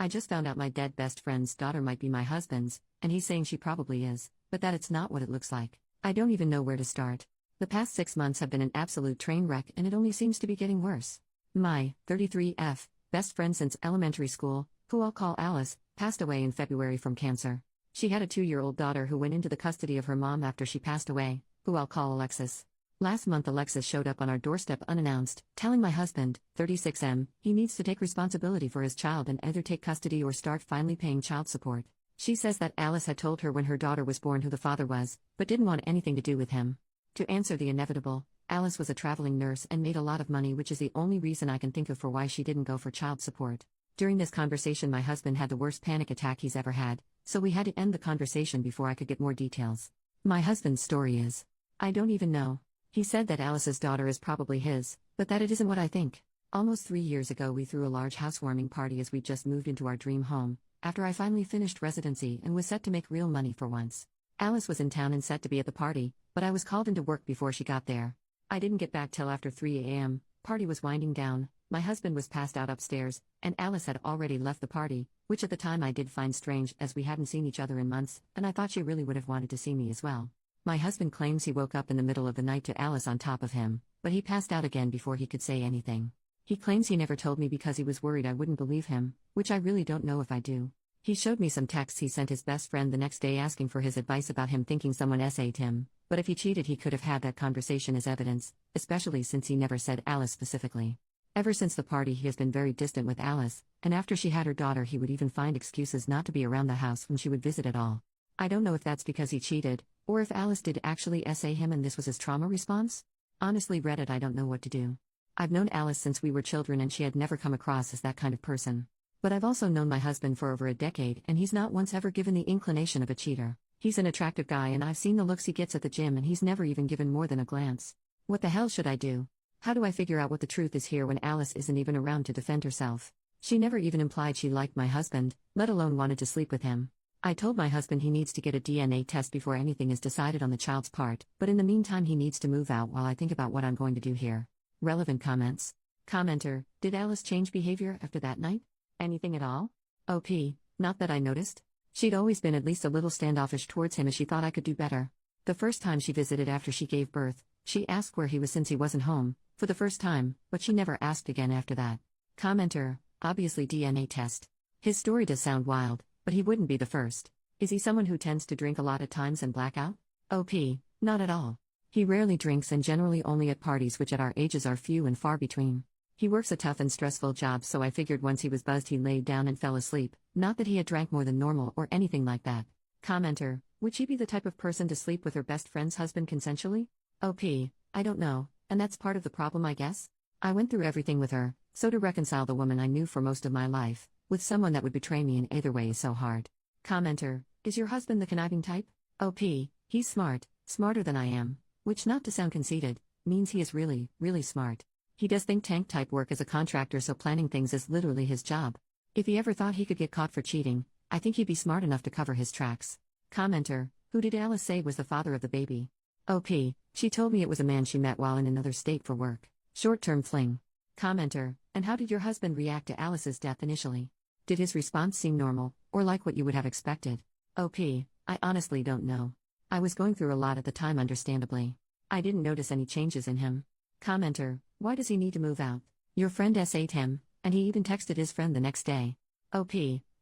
I just found out my dead best friend's daughter might be my husband's, and he's saying she probably is, but that it's not what it looks like. I don't even know where to start. The past 6 months have been an absolute train wreck and it only seems to be getting worse. My 33F best friend since elementary school, who I'll call Alice, passed away in February from cancer. She had a 2-year-old daughter who went into the custody of her mom after she passed away, who I'll call Alexis. Last month Alexis showed up on our doorstep unannounced, telling my husband, 36M, he needs to take responsibility for his child and either take custody or start finally paying child support. She says that Alice had told her when her daughter was born who the father was, but didn't want anything to do with him. To answer the inevitable, Alice was a traveling nurse and made a lot of money, which is the only reason I can think of for why she didn't go for child support. During this conversation my husband had the worst panic attack he's ever had, so we had to end the conversation before I could get more details. My husband's story is, I don't even know. He said that Alice's daughter is probably his, but that it isn't what I think. Almost 3 years ago we threw a large housewarming party as we just moved into our dream home, after I finally finished residency and was set to make real money for once. Alice was in town and set to be at the party, but I was called into work before she got there. I didn't get back till after 3 a.m., party was winding down, my husband was passed out upstairs, and Alice had already left the party, which at the time I did find strange as we hadn't seen each other in months, and I thought she really would have wanted to see me as well. My husband claims he woke up in the middle of the night to Alice on top of him, but he passed out again before he could say anything. He claims he never told me because he was worried I wouldn't believe him, which I really don't know if I do. He showed me some texts he sent his best friend the next day asking for his advice about him thinking someone SA'd him, but if he cheated he could have had that conversation as evidence, especially since he never said Alice specifically. Ever since the party he has been very distant with Alice, and after she had her daughter he would even find excuses not to be around the house when she would visit at all. I don't know if that's because he cheated, or if Alice did actually SA him and this was his trauma response? Honestly Reddit, I don't know what to do. I've known Alice since we were children and she had never come across as that kind of person. But I've also known my husband for over a decade and he's not once ever given the inclination of a cheater. He's an attractive guy and I've seen the looks he gets at the gym and he's never even given more than a glance. What the hell should I do? How do I figure out what the truth is here when Alice isn't even around to defend herself? She never even implied she liked my husband, let alone wanted to sleep with him. I told my husband he needs to get a DNA test before anything is decided on the child's part, but in the meantime he needs to move out while I think about what I'm going to do here. Relevant comments. Commenter, did Alice change behavior after that night? Anything at all? OP, not that I noticed. She'd always been at least a little standoffish towards him as she thought I could do better. The first time she visited after she gave birth, she asked where he was since he wasn't home, for the first time, but she never asked again after that. Commenter, obviously DNA test. His story does sound wild, but he wouldn't be the first. Is he someone who tends to drink a lot at times and black out? OP, not at all. He rarely drinks and generally only at parties which at our ages are few and far between. He works a tough and stressful job so I figured once he was buzzed he laid down and fell asleep, not that he had drank more than normal or anything like that. Commenter, would she be the type of person to sleep with her best friend's husband consensually? OP, I don't know, and that's part of the problem I guess. I went through everything with her, so to reconcile the woman I knew for most of my life with someone that would betray me in either way is so hard. Commenter, is your husband the conniving type? OP, he's smart, smarter than I am, which not to sound conceited, means he is really, really smart. He does think tank type work as a contractor so planning things is literally his job. If he ever thought he could get caught for cheating, I think he'd be smart enough to cover his tracks. Commenter, who did Alice say was the father of the baby? OP, she told me it was a man she met while in another state for work. Short-term fling. Commenter, and how did your husband react to Alice's death initially? Did his response seem normal, or like what you would have expected? OP, I honestly don't know. I was going through a lot at the time understandably. I didn't notice any changes in him. Commenter, why does he need to move out? Your friend SA'd him, and he even texted his friend the next day. OP,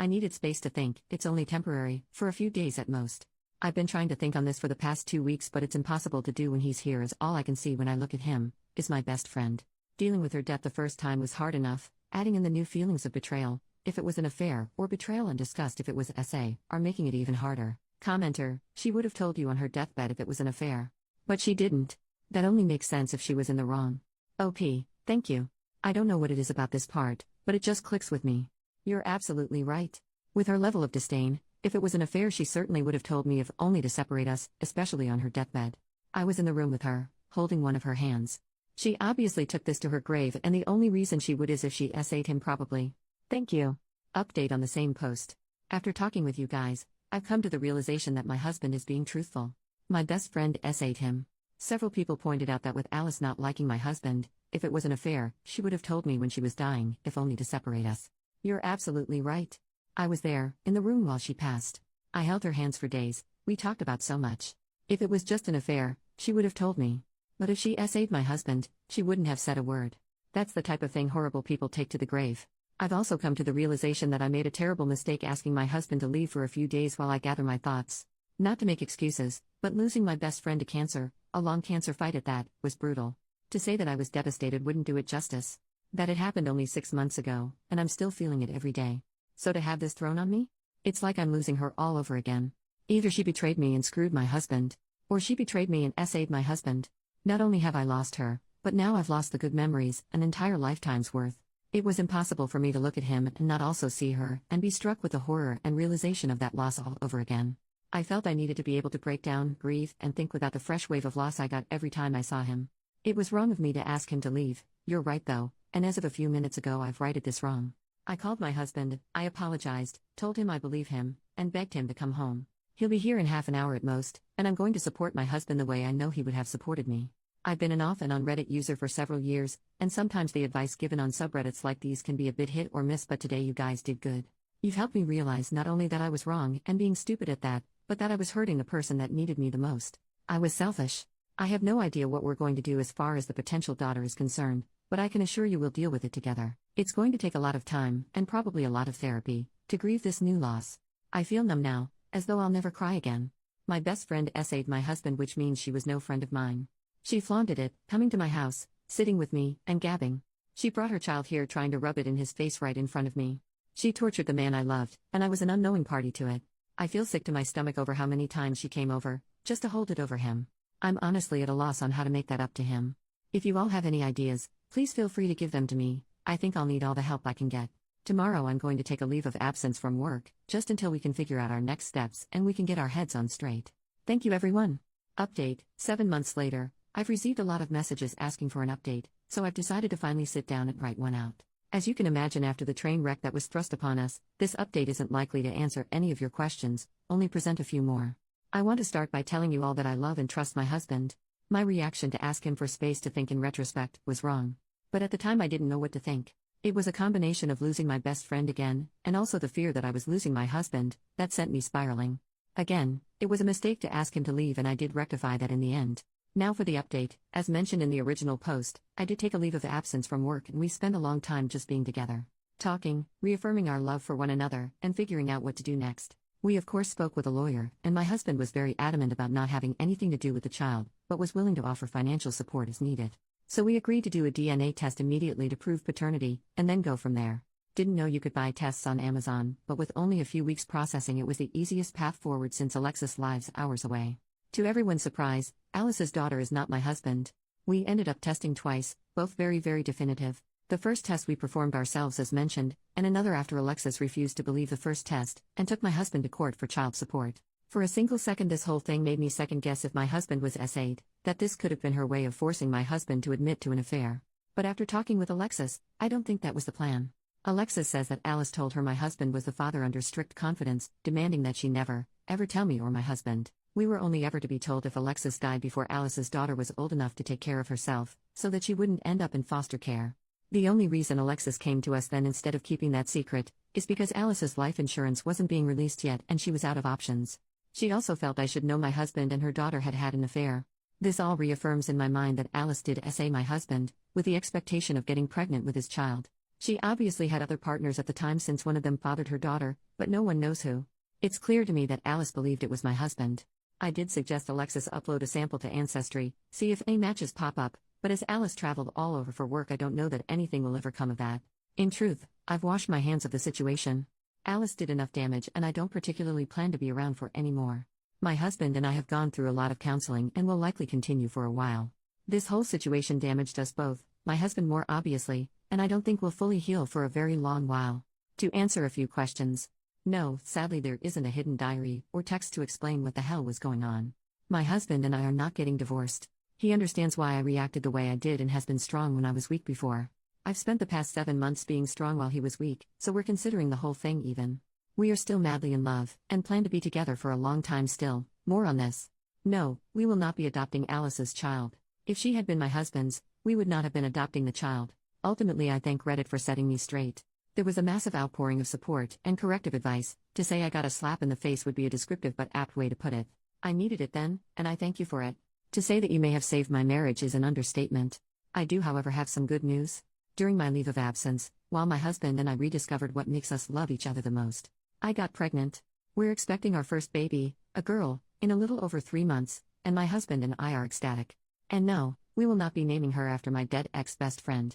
I needed space to think, it's only temporary, for a few days at most. I've been trying to think on this for the past 2 weeks but it's impossible to do when he's here as all I can see when I look at him, is my best friend. Dealing with her death the first time was hard enough, adding in the new feelings of betrayal, if it was an affair, or betrayal and disgust if it was SA, are making it even harder. Commenter, she would have told you on her deathbed if it was an affair. But she didn't. That only makes sense if she was in the wrong. OP, thank you. I don't know what it is about this part, but it just clicks with me. You're absolutely right. With her level of disdain, if it was an affair she certainly would have told me if only to separate us, especially on her deathbed. I was in the room with her, holding one of her hands. She obviously took this to her grave and the only reason she would is if she SA'd him probably. Thank you. Update on the same post. After talking with you guys, I've come to the realization that my husband is being truthful. My best friend SA'd him. Several people pointed out that with Alice not liking my husband, if it was an affair, she would have told me when she was dying, if only to separate us. You're absolutely right. I was there, in the room while she passed. I held her hands for days, we talked about so much. If it was just an affair, she would have told me. But if she essayed my husband, she wouldn't have said a word. That's the type of thing horrible people take to the grave. I've also come to the realization that I made a terrible mistake asking my husband to leave for a few days while I gather my thoughts. Not to make excuses, but losing my best friend to cancer, a long cancer fight at that, was brutal. To say that I was devastated wouldn't do it justice. That it happened only 6 months ago, and I'm still feeling it every day. So to have this thrown on me? It's like I'm losing her all over again. Either she betrayed me and screwed my husband, or she betrayed me and essayed my husband. Not only have I lost her, but now I've lost the good memories, an entire lifetime's worth. It was impossible for me to look at him and not also see her, and be struck with the horror and realization of that loss all over again. I felt I needed to be able to break down, grieve, and think without the fresh wave of loss I got every time I saw him. It was wrong of me to ask him to leave, you're right though, and as of a few minutes ago I've righted this wrong. I called my husband, I apologized, told him I believe him, and begged him to come home. He'll be here in half an hour at most, and I'm going to support my husband the way I know he would have supported me. I've been an off and on Reddit user for several years, and sometimes the advice given on subreddits like these can be a bit hit or miss, but today you guys did good. You've helped me realize not only that I was wrong and being stupid at that, but that I was hurting the person that needed me the most. I was selfish. I have no idea what we're going to do as far as the potential daughter is concerned, but I can assure you we'll deal with it together. It's going to take a lot of time, and probably a lot of therapy, to grieve this new loss. I feel numb now, as though I'll never cry again. My best friend essayed my husband, which means she was no friend of mine. She flaunted it, coming to my house, sitting with me, and gabbing. She brought her child here trying to rub it in his face right in front of me. She tortured the man I loved, and I was an unknowing party to it. I feel sick to my stomach over how many times she came over, just to hold it over him. I'm honestly at a loss on how to make that up to him. If you all have any ideas, please feel free to give them to me. I think I'll need all the help I can get. Tomorrow I'm going to take a leave of absence from work, just until we can figure out our next steps and we can get our heads on straight. Thank you everyone. Update, 7 months later. I've received a lot of messages asking for an update, so I've decided to finally sit down and write one out. As you can imagine, after the train wreck that was thrust upon us, this update isn't likely to answer any of your questions, only present a few more. I want to start by telling you all that I love and trust my husband. My reaction to ask him for space to think in retrospect was wrong. But at the time I didn't know what to think. It was a combination of losing my best friend again, and also the fear that I was losing my husband, that sent me spiraling. Again, it was a mistake to ask him to leave, and I did rectify that in the end. Now for the update. As mentioned in the original post, I did take a leave of absence from work, and we spent a long time just being together. Talking, reaffirming our love for one another, and figuring out what to do next. We of course spoke with a lawyer, and my husband was very adamant about not having anything to do with the child, but was willing to offer financial support as needed. So we agreed to do a DNA test immediately to prove paternity, and then go from there. Didn't know you could buy tests on Amazon, but with only a few weeks processing it was the easiest path forward since Alexis lives hours away. To everyone's surprise, Alice's daughter is not my husband. We ended up testing twice, both very definitive. The first test we performed ourselves as mentioned, and another after Alexis refused to believe the first test, and took my husband to court for child support. For a single second this whole thing made me second guess if my husband was essayed, that this could have been her way of forcing my husband to admit to an affair. But after talking with Alexis, I don't think that was the plan. Alexis says that Alice told her my husband was the father under strict confidence, demanding that she never, ever tell me or my husband. We were only ever to be told if Alexis died before Alice's daughter was old enough to take care of herself, so that she wouldn't end up in foster care. The only reason Alexis came to us then instead of keeping that secret, is because Alice's life insurance wasn't being released yet and she was out of options. She also felt I should know my husband and her daughter had had an affair. This all reaffirms in my mind that Alice did essay my husband, with the expectation of getting pregnant with his child. She obviously had other partners at the time since one of them fathered her daughter, but no one knows who. It's clear to me that Alice believed it was my husband. I did suggest Alexis upload a sample to Ancestry, see if any matches pop up, but as Alice traveled all over for work I don't know that anything will ever come of that. In truth, I've washed my hands of the situation. Alice did enough damage and I don't particularly plan to be around for any more. My husband and I have gone through a lot of counseling and will likely continue for a while. This whole situation damaged us both, my husband more obviously, and I don't think we'll fully heal for a very long while. To answer a few questions. No, sadly there isn't a hidden diary or text to explain what the hell was going on. My husband and I are not getting divorced. He understands why I reacted the way I did and has been strong when I was weak before. I've spent the past 7 months being strong while he was weak, so we're considering the whole thing even. We are still madly in love, and plan to be together for a long time still. More on this. No, we will not be adopting Alice's child. If she had been my husband's, we would not have been adopting the child. Ultimately I thank Reddit for setting me straight. There was a massive outpouring of support and corrective advice. To say I got a slap in the face would be a descriptive but apt way to put it. I needed it then, and I thank you for it. To say that you may have saved my marriage is an understatement. I do, however, have some good news. During my leave of absence, while my husband and I rediscovered what makes us love each other the most, I got pregnant. We're expecting our first baby, a girl, in a little over 3 months, and my husband and I are ecstatic. And no, we will not be naming her after my dead ex-best friend.